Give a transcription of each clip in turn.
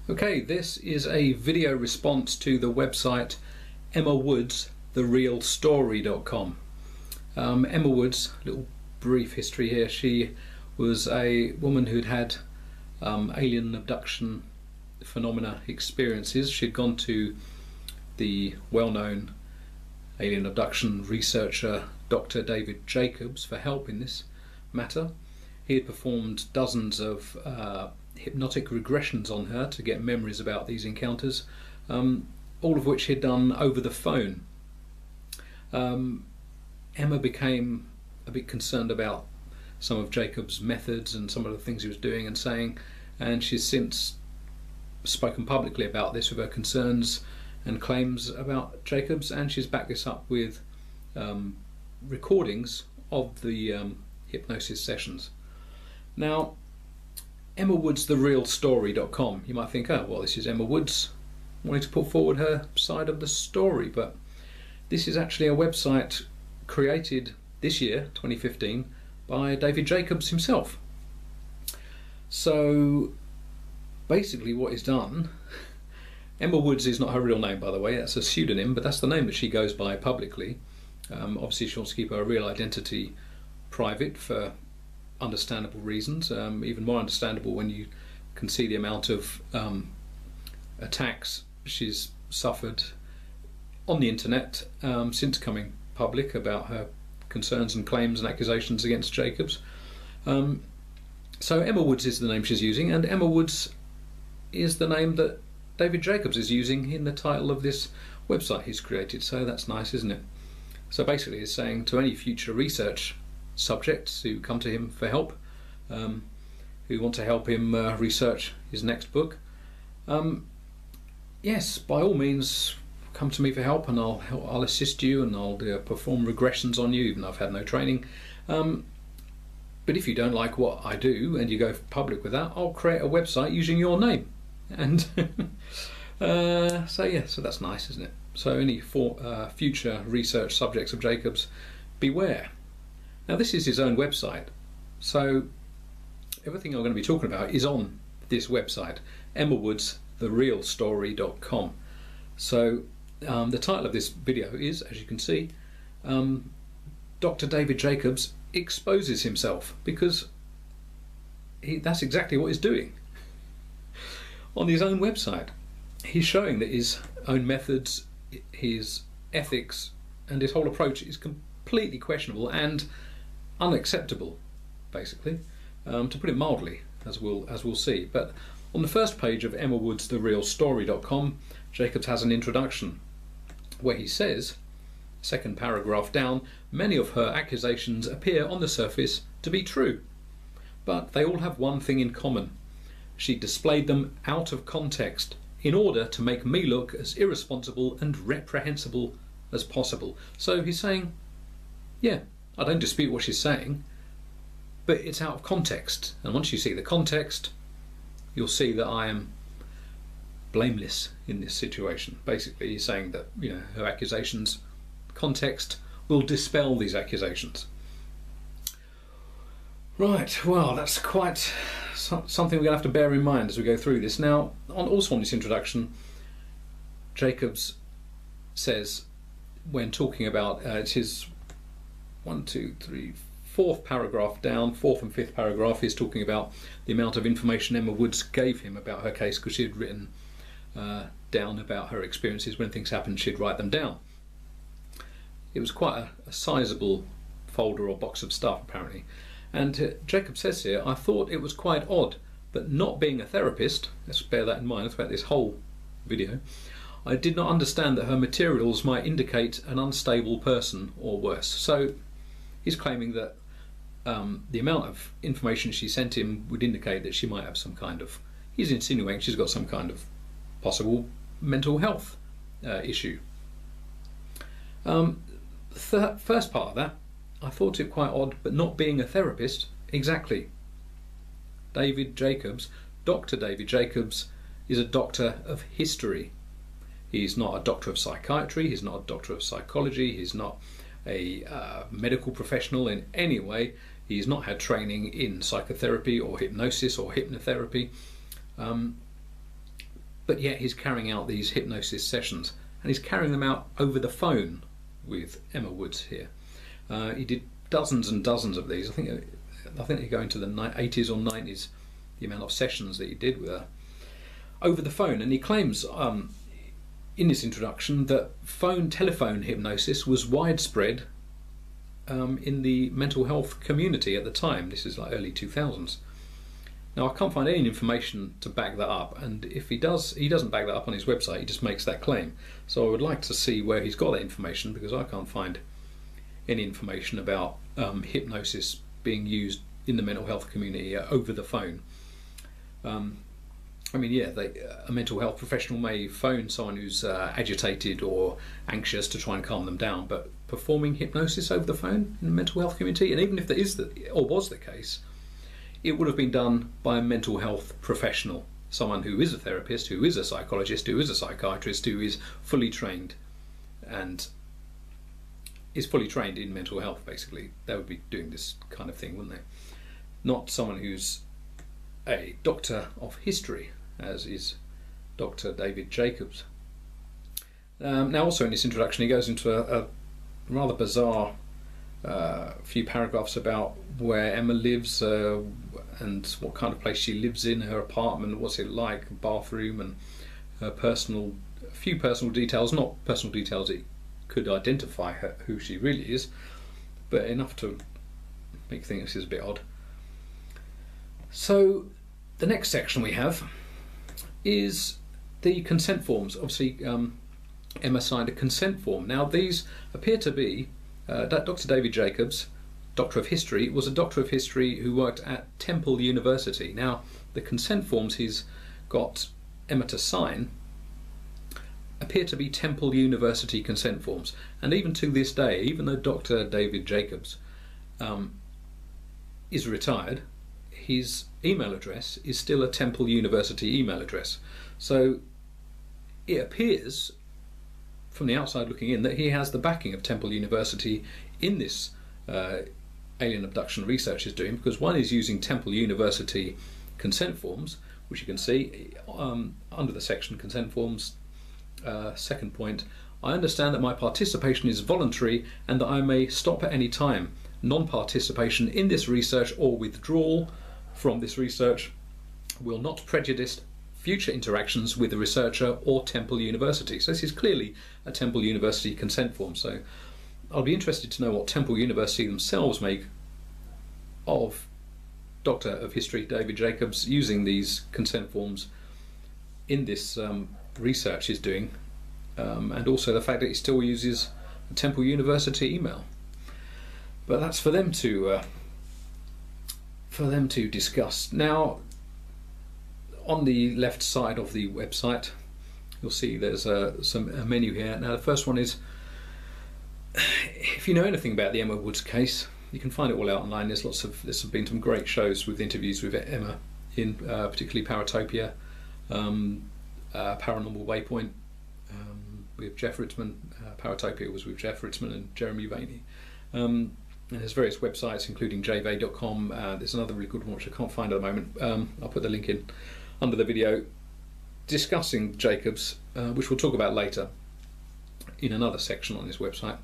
Okay, this is a video response to the website Emma Woods, therealstory.com. Emma Woods, little brief history here, she was a woman who'd had alien abduction phenomena experiences. She'd gone to the well-known alien abduction researcher Dr. David Jacobs for help in this matter. He had performed dozens of hypnotic regressions on her to get memories about these encounters, all of which he'd done over the phone. Emma became a bit concerned about some of Jacobs' methods and some of the things he was doing and saying, and she's since spoken publicly about this with her concerns and claims about Jacobs, and she's backed this up with recordings of the hypnosis sessions. Now, Emma Woods, therealstory.com. You might think, oh, well, this is Emma Woods wanting to put forward her side of the story, but this is actually a website created this year, 2015, by David Jacobs himself. So basically what he's done, Emma Woods is not her real name, by the way, that's a pseudonym, but that's the name that she goes by publicly. Obviously she wants to keep her real identity private for understandable reasons, even more understandable when you can see the amount of attacks she's suffered on the internet since coming public about her concerns and claims and accusations against Jacobs. So Emma Woods is the name she's using, and Emma Woods is the name that David Jacobs is using in the title of this website he's created, so that's nice, isn't it? So basically he's saying to any future research subjects who come to him for help, who want to help him research his next book, yes, by all means come to me for help, and I'll assist you, and I'll perform regressions on you, even though I've had no training. But if you don't like what I do and you go public with that, I'll create a website using your name. And so yeah, so that's nice, isn't it? So any future research subjects of Jacobs, beware. Now this is his own website, so everything I'm going to be talking about is on this website, Emma Woods, therealstory.com. So the title of this video is, as you can see, Dr. David Jacobs exposes himself, because that's exactly what he's doing. On his own website, he's showing that his own methods, his ethics, and his whole approach is completely questionable and unacceptable, basically, to put it mildly, as we'll see. But on the first page of Emma Woods, therealstory.com, Jacobs has an introduction where he says, second paragraph down, many of her accusations appear on the surface to be true, but they all have one thing in common. She displayed them out of context in order to make me look as irresponsible and reprehensible as possible. So he's saying, yeah, I don't dispute what she's saying, but it's out of context, and once you see the context, you'll see that I am blameless in this situation. Basically he's saying that, you know, her accusations, context will dispel these accusations. Right, well, that's quite something we're going to have to bear in mind as we go through this. Now, also on this introduction, Jacobs says, when talking about, it's his fourth paragraph down, fourth and fifth paragraph, is talking about the amount of information Emma Woods gave him about her case, because she had written down about her experiences. When things happened, she'd write them down. It was quite a sizable folder or box of stuff, apparently. And Jacob says here, I thought it was quite odd that, not being a therapist, let's bear that in mind throughout this whole video, I did not understand that her materials might indicate an unstable person or worse. So he's claiming that the amount of information she sent him would indicate that she might have some kind of, he's insinuating she's got some kind of possible mental health issue. The first part of that, I thought it quite odd, but not being a therapist, exactly. David Jacobs, Dr. David Jacobs, is a doctor of history. He's not a doctor of psychiatry, he's not a doctor of psychology, he's not a medical professional in any way. He's not had training in psychotherapy or hypnosis or hypnotherapy. but yet he's carrying out these hypnosis sessions, and he's carrying them out over the phone with Emma Woods here. He did dozens and dozens of these. I think they go into the 80s or 90s, the amount of sessions that he did with her over the phone. And he claims in this introduction that telephone hypnosis was widespread in the mental health community at the time. This is like early 2000s. Now I can't find any information to back that up, and if he doesn't back that up on his website. He just makes that claim. So I would like to see where he's got that information, because I can't find any information about hypnosis being used in the mental health community over the phone. I mean, yeah, a mental health professional may phone someone who's agitated or anxious to try and calm them down, but performing hypnosis over the phone in the mental health community, and even if that is or was the case, it would have been done by a mental health professional, someone who is a therapist, who is a psychologist, who is a psychiatrist, who is fully trained and is fully trained in mental health. Basically, they would be doing this kind of thing, wouldn't they? Not someone who's a doctor of history, as is Dr. David Jacobs. Now, also in this introduction, he goes into a rather bizarre few paragraphs about where Emma lives and what kind of place she lives in, her apartment, what's it like, bathroom, and her a few personal details, not personal details that could identify her, who she really is, but enough to make you think this is a bit odd. So the next section we have is the consent forms. Obviously, Emma signed a consent form. Now, these appear to be Dr. David Jacobs, Doctor of History, was a Doctor of History who worked at Temple University. Now, the consent forms he's got Emma to sign appear to be Temple University consent forms. And even to this day, even though Dr. David Jacobs is retired, his email address is still a Temple University email address. So it appears from the outside looking in that he has the backing of Temple University in this alien abduction research he's doing, because one is using Temple University consent forms, which you can see under the section consent forms. Second point, I understand that my participation is voluntary and that I may stop at any time. Non-participation in this research or withdrawal from this research will not prejudice future interactions with the researcher or Temple University. So this is clearly a Temple University consent form. So I'll be interested to know what Temple University themselves make of Doctor of History David Jacobs using these consent forms in this research he's doing, and also the fact that he still uses a Temple University email. But that's for them to discuss. Now, on the left side of the website, you'll see there's a menu here. Now, the first one is, if you know anything about the Emma Woods case, you can find it all out online. There's been some great shows with interviews with Emma in particularly Paratopia, Paranormal Waypoint with Jeff Ritzmann. Paratopia was with Jeff Ritzmann and Jeremy Vaeni. And there's various websites, including jvay.com. There's another really good one which I can't find at the moment. I'll put the link in under the video, discussing Jacobs, which we'll talk about later in another section on this website.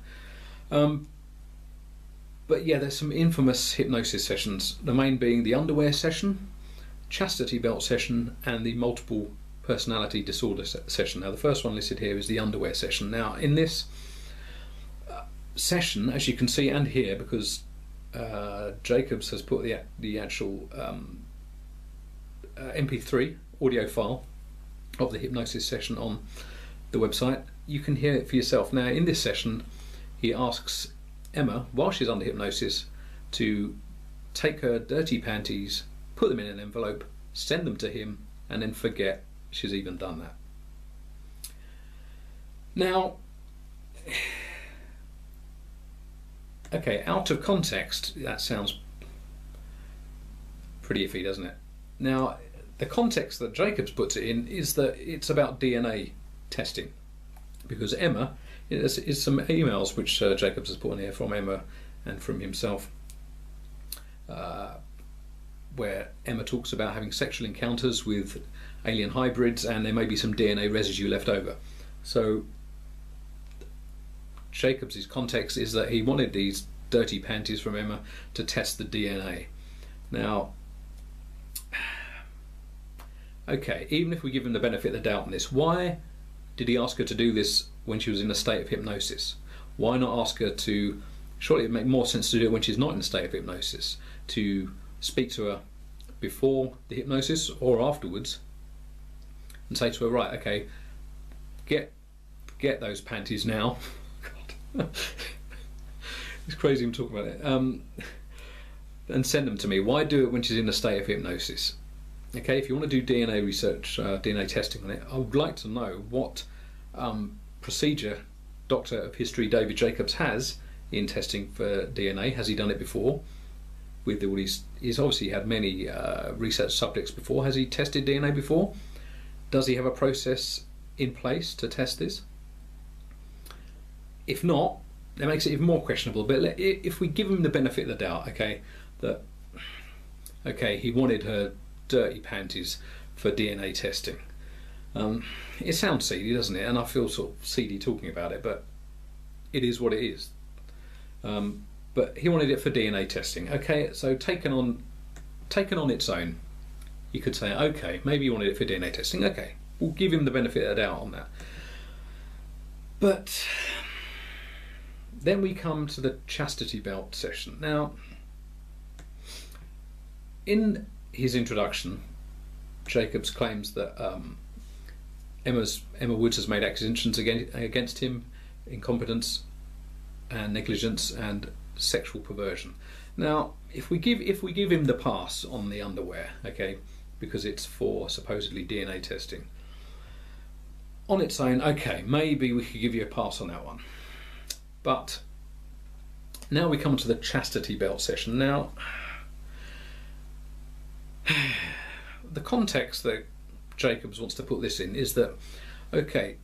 But yeah, there's some infamous hypnosis sessions, the main being the underwear session, chastity belt session, and the multiple personality disorder session. Now, the first one listed here is the underwear session. Now, in this session, as you can see and hear, because Jacobs has put the actual MP3 audio file of the hypnosis session on the website, you can hear it for yourself. Now, in this session, he asks Emma, while she's under hypnosis, to take her dirty panties, put them in an envelope, send them to him, and then forget she's even done that. Now, okay, out of context, that sounds pretty iffy, doesn't it? Now, the context that Jacobs puts it in is that it's about DNA testing, because Emma, is some emails which Jacobs has put on here from Emma and from himself, where Emma talks about having sexual encounters with alien hybrids, and there may be some DNA residue left over. So Jacobs' context is that he wanted these dirty panties from Emma to test the DNA. Now, okay, even if we give him the benefit of the doubt on this, why did he ask her to do this when she was in a state of hypnosis? Why not ask her to, surely it would make more sense to do it when she's not in a state of hypnosis, to speak to her before the hypnosis or afterwards and say to her, right, okay, get those panties now. God, it's crazy I'm talking about it. And send them to me. Why do it when she's in a state of hypnosis? Okay, if you want to do DNA research, DNA testing on it, I would like to know what procedure Doctor of History David Jacobs has in testing for DNA. Has he done it before? With all he's obviously had many research subjects before. Has he tested DNA before? Does he have a process in place to test this? If not, that makes it even more questionable. But if we give him the benefit of the doubt, okay, that he wanted her dirty panties for DNA testing. It sounds seedy, doesn't it? And I feel sort of seedy talking about it, but it is what it is. But he wanted it for DNA testing. Okay, so taken on its own, you could say, okay, maybe he wanted it for DNA testing. Okay, we'll give him the benefit of the doubt on that. But then we come to the chastity belt session. Now, in his introduction, Jacobs claims that Emma Woods has made accusations against him, incompetence and negligence and sexual perversion. Now, if we give him the pass on the underwear, okay, because it's for supposedly DNA testing, on its own, okay, maybe we could give you a pass on that one. But now we come to the chastity belt session. Now, the context that Jacobs wants to put this in is that, okay,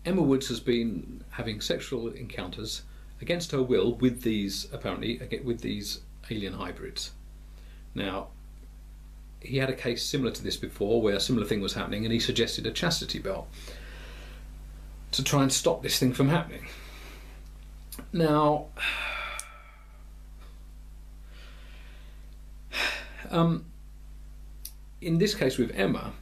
Emma Woods has been having sexual encounters against her will with these alien hybrids. Now, he had a case similar to this before where a similar thing was happening, and he suggested a chastity belt to try and stop this thing from happening. Now, in this case with Emma,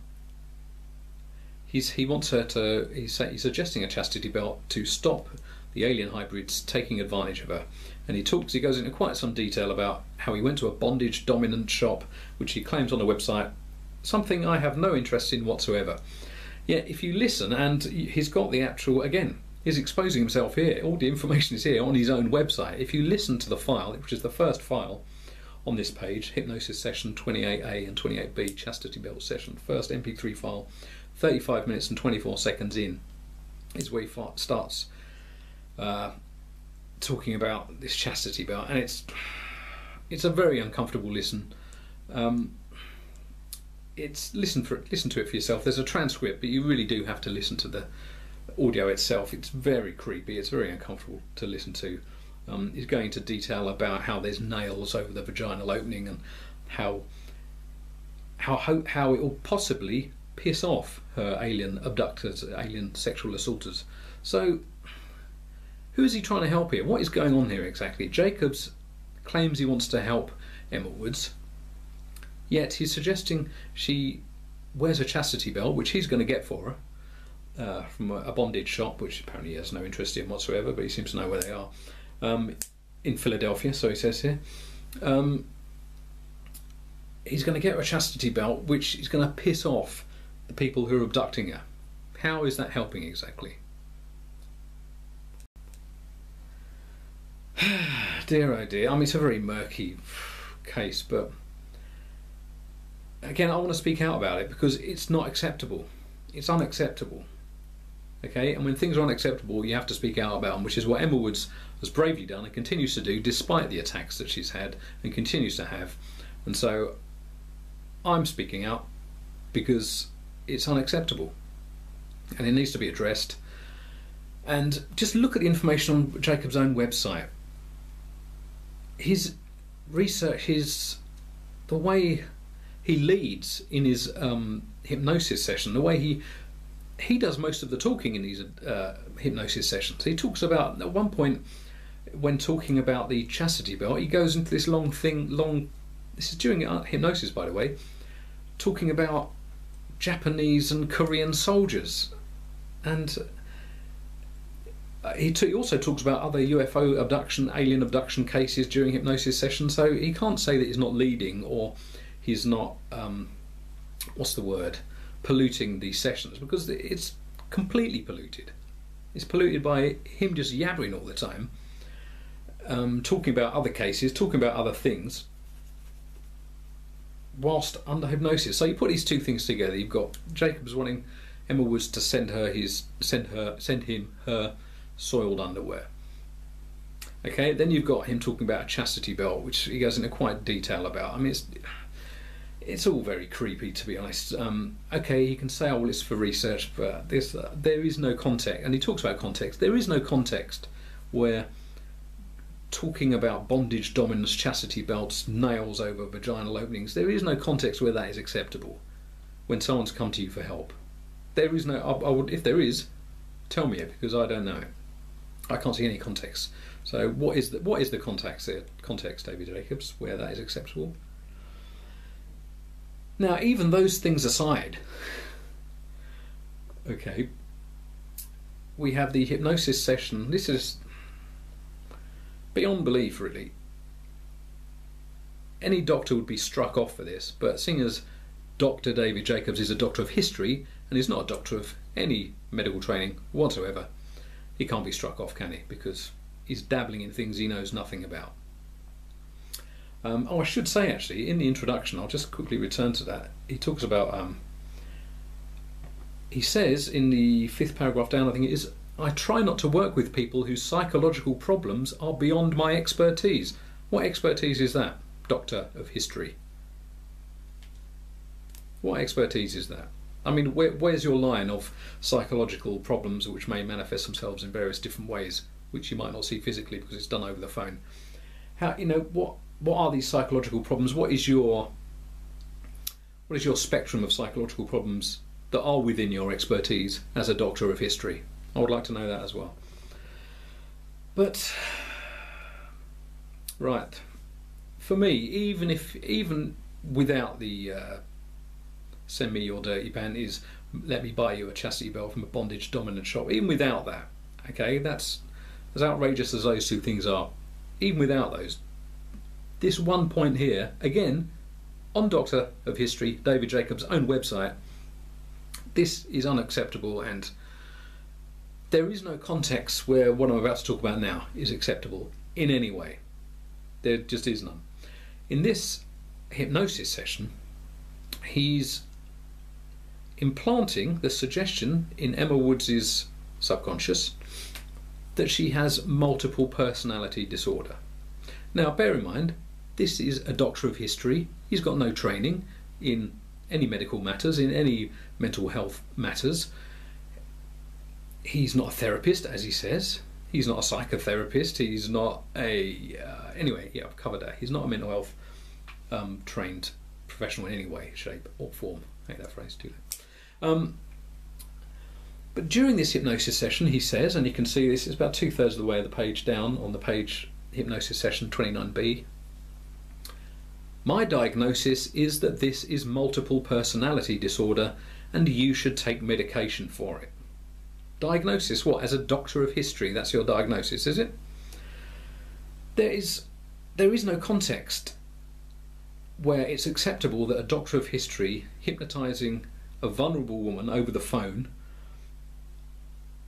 he's suggesting a chastity belt to stop the alien hybrids taking advantage of her. And he goes into quite some detail about how he went to a bondage dominant shop, which he claims on a website, something I have no interest in whatsoever. Yet if you listen, and he's got the actual, again, he's exposing himself here, all the information is here on his own website. If you listen to the file, which is the first file on this page, Hypnosis Session 28A and 28B, Chastity Belt Session, first MP3 file, 35 minutes and 24 seconds in, is where he starts talking about this chastity belt, and it's a very uncomfortable listen. Listen to it for yourself. There's a transcript, but you really do have to listen to the audio itself. It's very creepy. It's very uncomfortable to listen to. He's going into detail about how there's nails over the vaginal opening and how it will possibly piss off her alien abductors, alien sexual assaulters. So, who is he trying to help here? What is going on here exactly? Jacobs claims he wants to help Emma Woods, yet he's suggesting she wears a chastity belt, which he's going to get for her from a bondage shop, which apparently he has no interest in whatsoever, but he seems to know where they are, in Philadelphia, so he says here. He's going to get her a chastity belt, which is going to piss off the people who are abducting her. How is that helping exactly? Dear oh dear. I mean, it's a very murky case, but again, I want to speak out about it because it's not acceptable. It's unacceptable. Okay, and when things are unacceptable, you have to speak out about them, which is what Emma Woods has bravely done and continues to do despite the attacks that she's had and continues to have. And so I'm speaking out because it's unacceptable and it needs to be addressed. And just look at the information on Jacob's own website. His research, the way he leads in his hypnosis session. The way he does most of the talking in these hypnosis sessions. He talks about, at one point, when talking about the chastity belt, he goes into this long, this is during hypnosis, by the way, talking about Japanese and Korean soldiers. And he also talks about other UFO abduction, alien abduction cases during hypnosis sessions. So he can't say that he's not leading, or he's not, what's the word, polluting these sessions, because it's completely polluted. It's polluted by him just yabbering all the time, talking about other cases, talking about other things, whilst under hypnosis. So you put these two things together. You've got Jacobs wanting Emma Woods to send him her soiled underwear. Okay, then you've got him talking about a chastity belt, which he goes into quite detail about. I mean, it's all very creepy, to be honest. Okay, he can say, oh well, it's for research, but there is no context, and he talks about context. There is no context where talking about bondage, dominance, chastity belts, nails over vaginal openings, there is no context where that is acceptable when someone's come to you for help. There is no, I would, if there is, tell me it, because I don't know it. I can't see any context. So what is the context there? Context, David Jacobs, where that is acceptable? Now, even those things aside, okay, we have the hypnosis session. This is beyond belief, really. Any doctor would be struck off for this, but seeing as Dr. David Jacobs is a doctor of history and is not a doctor of any medical training whatsoever, he can't be struck off, can he? Because he's dabbling in things he knows nothing about. I should say, actually, in the introduction, I'll just quickly return to that. He talks about, he says in the 5th paragraph down, I think it is, I try not to work with people whose psychological problems are beyond my expertise. What expertise is that, Doctor of History? What expertise is that? I mean, where's your line of psychological problems which may manifest themselves in various different ways, which you might not see physically because it's done over the phone? How, you know, what are these psychological problems? What is your spectrum of psychological problems that are within your expertise as a doctor of history? I would like to know that as well. But right, for me, even without the send me your dirty panties, let me buy you a chastity belt from a bondage dominant shop, even without that, okay, that's as outrageous as those two things are. Even without those, this one point here, again, on Doctor of History, David Jacobs' own website, this is unacceptable, and there is no context where what I'm about to talk about now is acceptable in any way. There just is none. In this hypnosis session, he's implanting the suggestion in Emma Woods' subconscious that she has multiple personality disorder. Now, bear in mind, this is a doctor of history. He's got no training in any medical matters, in any mental health matters. He's not a therapist, as he says. He's not a psychotherapist. He's not a... anyway, yeah, I've covered that. He's not a mental health trained professional in any way, shape or form. I hate that phrase too. But during this hypnosis session, he says, and you can see this is about 2/3 of the way of the page down on the page, hypnosis session 29B. My diagnosis is that this is multiple personality disorder and you should take medication for it. Diagnosis, what? As a doctor of history, that's your diagnosis, is it? There is no context where it's acceptable that a doctor of history hypnotising a vulnerable woman over the phone,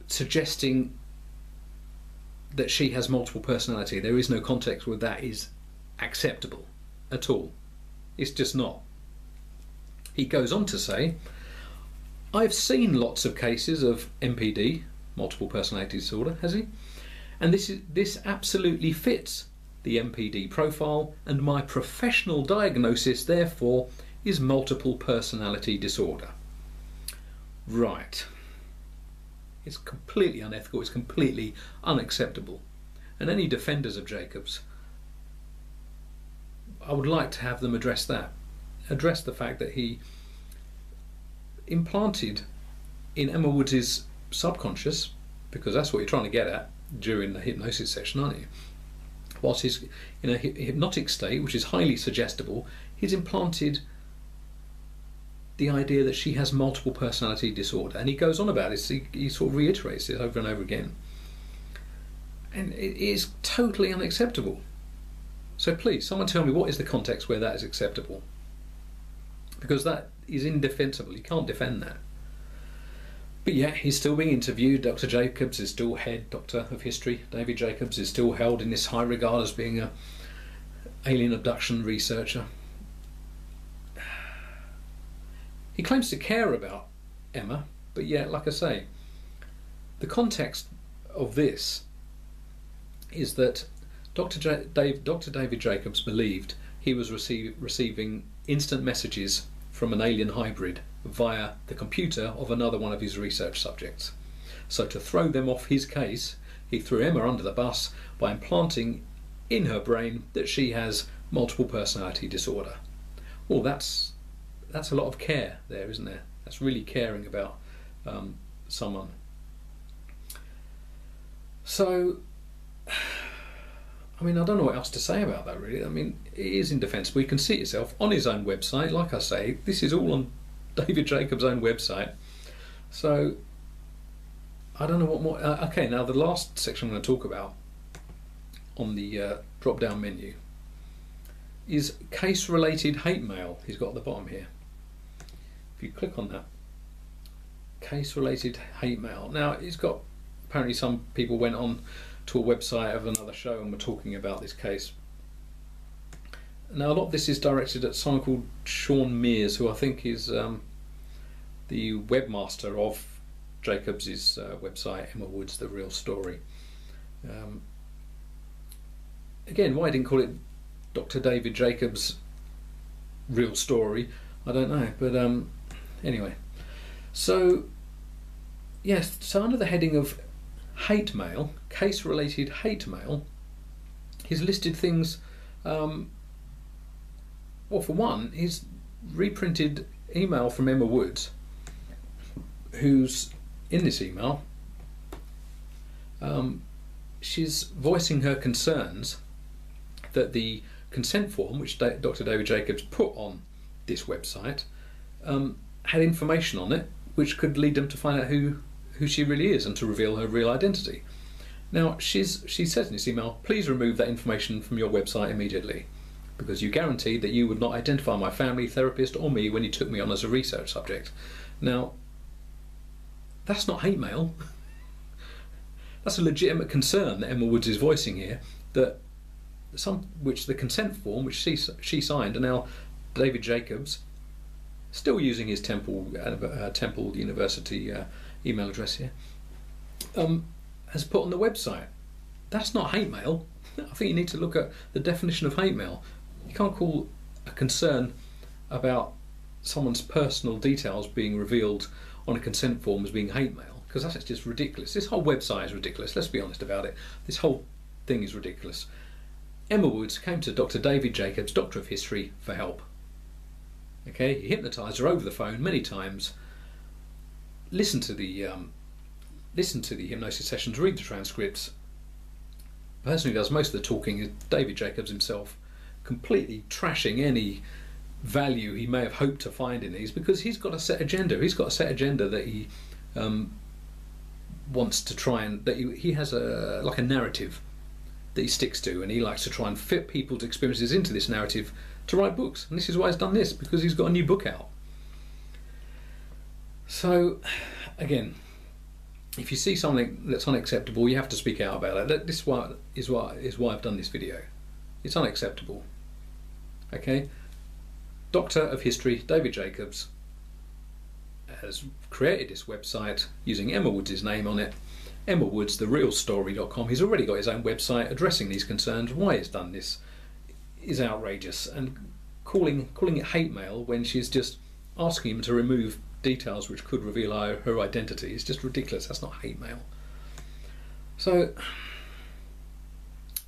suggesting that she has multiple personality. There is no context where that is acceptable at all. It's just not. He goes on to say, I've seen lots of cases of MPD, multiple personality disorder, has he? And this absolutely fits the MPD profile, and my professional diagnosis, therefore, is multiple personality disorder. Right. It's completely unethical, it's completely unacceptable. And any defenders of Jacobs, I would like to have them address that. addressed the fact that he implanted in Emma Woods' subconscious, because that's what you're trying to get at during the hypnosis session, aren't you? Whilst he's in a hypnotic state, which is highly suggestible, he's implanted the idea that she has multiple personality disorder, and he goes on about it. He sort of reiterates it over and over again, and it is totally unacceptable. So please, someone tell me, what is the context where that is acceptable? Because that is indefensible. You can't defend that. But yeah, he's still being interviewed. Dr. Jacobs is still head doctor of history. David Jacobs is still held in this high regard as being a alien abduction researcher. He claims to care about Emma, but yet, like I say, the context of this is that Dr. David Jacobs believed he was receiving instant messages from an alien hybrid via the computer of another one of his research subjects. So to throw them off his case, he threw Emma under the bus by implanting in her brain that she has multiple personality disorder. Well, that's a lot of care there, isn't there? That's really caring about someone. So, I mean, I don't know what else to say about that, really. I mean, it is indefensible. You can see it yourself on his own website. Like I say, this is all on David Jacobs' own website. So, I don't know what more... okay, now the last section I'm going to talk about on the drop-down menu is case-related hate mail. He's got at the bottom here. If you click on that, case-related hate mail. Now, he's got... Apparently some people went on to a website of another show and were talking about this case. Now, a lot of this is directed at someone called Sean Mears, who I think is the webmaster of Jacobs' website, Emma Woods, The Real Story. Again, why I didn't call it Dr. David Jacobs' Real Story, I don't know. But anyway, so yes, so under the heading of hate mail, case-related hate mail, he's listed things. Well, for one, he's reprinted email from Emma Woods, who's in this email. She's voicing her concerns that the consent form, which Dr. David Jacobs put on this website, had information on it which could lead them to find out who she really is and to reveal her real identity. Now, she says in this email, please remove that information from your website immediately, because you guaranteed that you would not identify my family, therapist or me when you took me on as a research subject. Now, that's not hate mail. That's a legitimate concern that Emma Woods is voicing here, that which the consent form, which she signed, and now David Jacobs, still using his Temple University email address here, has put on the website. That's not hate mail. I think you need to look at the definition of hate mail. You can't call a concern about someone's personal details being revealed on a consent form as being hate mail, because that's just ridiculous. This whole website is ridiculous, let's be honest about it. This whole thing is ridiculous. Emma Woods came to Dr. David Jacobs, Doctor of History, for help. Okay, he hypnotised her over the phone many times. Listen to the hypnosis sessions, read the transcripts. The person who does most of the talking is David Jacobs himself, completely trashing any value he may have hoped to find in these, because he's got a set agenda. He's got a set agenda that he wants to try and he has like a narrative that he sticks to, and he likes to try and fit people's experiences into this narrative to write books. And this is why he's done this, because he's got a new book out. So, again, if you see something that's unacceptable, you have to speak out about it. This is why I've done this video. It's unacceptable. Okay? Doctor of History, David Jacobs, has created this website using Emma Woods' name on it. Emma Woods, therealstory.com. He's already got his own website addressing these concerns. Why he's done this is outrageous, and calling it hate mail when she's just asking him to remove details which could reveal her identity is just ridiculous. That's not hate mail. So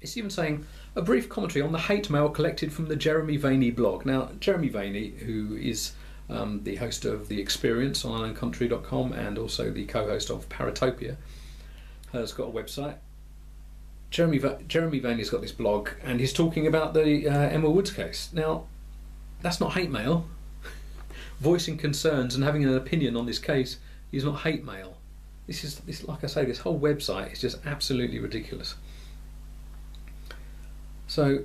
it's even saying, a brief commentary on the hate mail collected from the Jeremy Vaeni blog. Now, Jeremy Vaeni, who is the host of The Experience on IslandCountry.com and also the co-host of Paratopia, has got a website. Jeremy Vaeni's got this blog, and he's talking about the Emma Woods case. Now, that's not hate mail. Voicing concerns and having an opinion on this case is not hate mail. This like I say, this whole website is just absolutely ridiculous. So,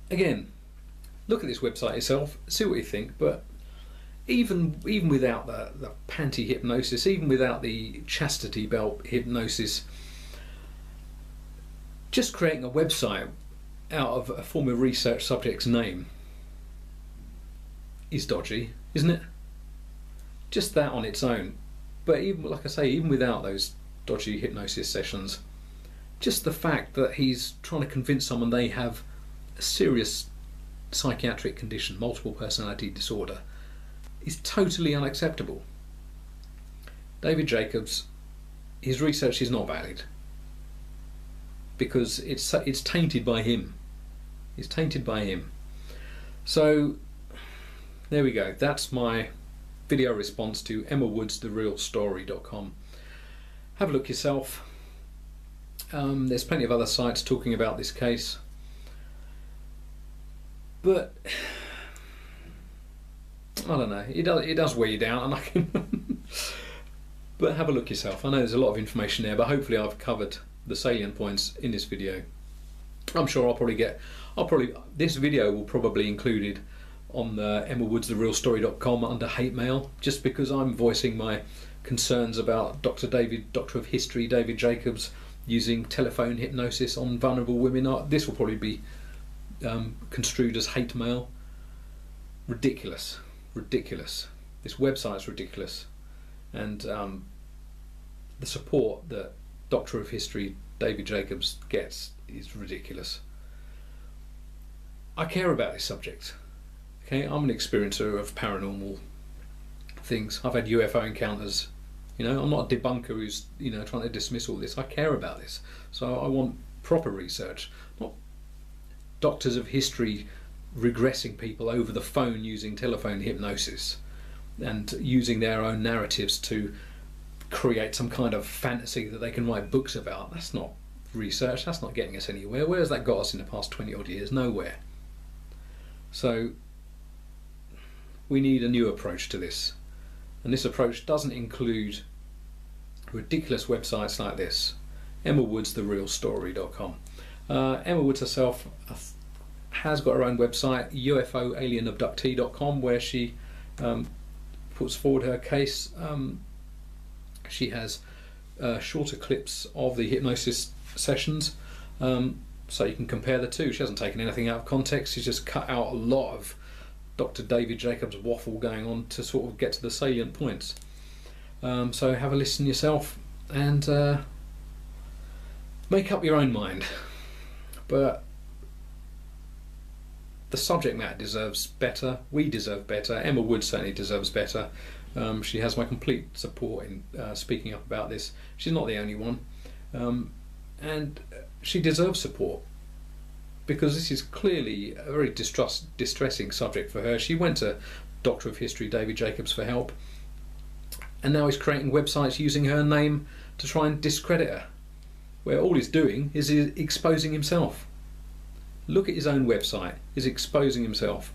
again, look at this website itself, see what you think. But even without the panty hypnosis, even without the chastity belt hypnosis, just creating a website out of a former research subject's name is dodgy, isn't it? Just that on its own. But even, like I say, even without those dodgy hypnosis sessions, just the fact that he's trying to convince someone they have a serious psychiatric condition, multiple personality disorder, is totally unacceptable. David Jacobs, his research is not valid because it's tainted by him. It's tainted by him. So there we go. That's my video response to Emma Woods, TheRealStory.com. Have a look yourself. There's plenty of other sites talking about this case, but I don't know. It does wear you down, and I can. But have a look yourself. I know there's a lot of information there, but hopefully I've covered the salient points in this video. I'm sure this video will probably included on the Emma Woods, TheRealStory.com under hate mail, just because I'm voicing my concerns about Doctor of History David Jacobs using telephone hypnosis on vulnerable women. This will probably be construed as hate mail. Ridiculous. Ridiculous. This website's ridiculous, and the support that Doctor of History David Jacobs gets is ridiculous. I care about this subject. Okay, I'm an experiencer of paranormal things. I've had UFO encounters. You know, I'm not a debunker who's, you know, trying to dismiss all this. I care about this. So I want proper research, not doctors of history regressing people over the phone using telephone hypnosis and using their own narratives to create some kind of fantasy that they can write books about. That's not research. That's not getting us anywhere. Where has that got us in the past 20 odd years? Nowhere. So we need a new approach to this, and this approach doesn't include ridiculous websites like this. Emma Woods, TheRealStory.com. Emma Woods herself has got her own website, UFOAlienAbductee.com, where she puts forward her case. She has shorter clips of the hypnosis sessions, so you can compare the two. She hasn't taken anything out of context. She's just cut out a lot of Dr. David Jacobs' waffle going on to sort of get to the salient points. So have a listen yourself and make up your own mind. But the subject matter deserves better. We deserve better. Emma Woods certainly deserves better. She has my complete support in speaking up about this. She's not the only one, and she deserves support, because this is clearly a very distressing subject for her. She went to Doctor of History David Jacobs for help, and now he's creating websites using her name to try and discredit her, where all he's doing is exposing himself. Look at his own website. He's exposing himself.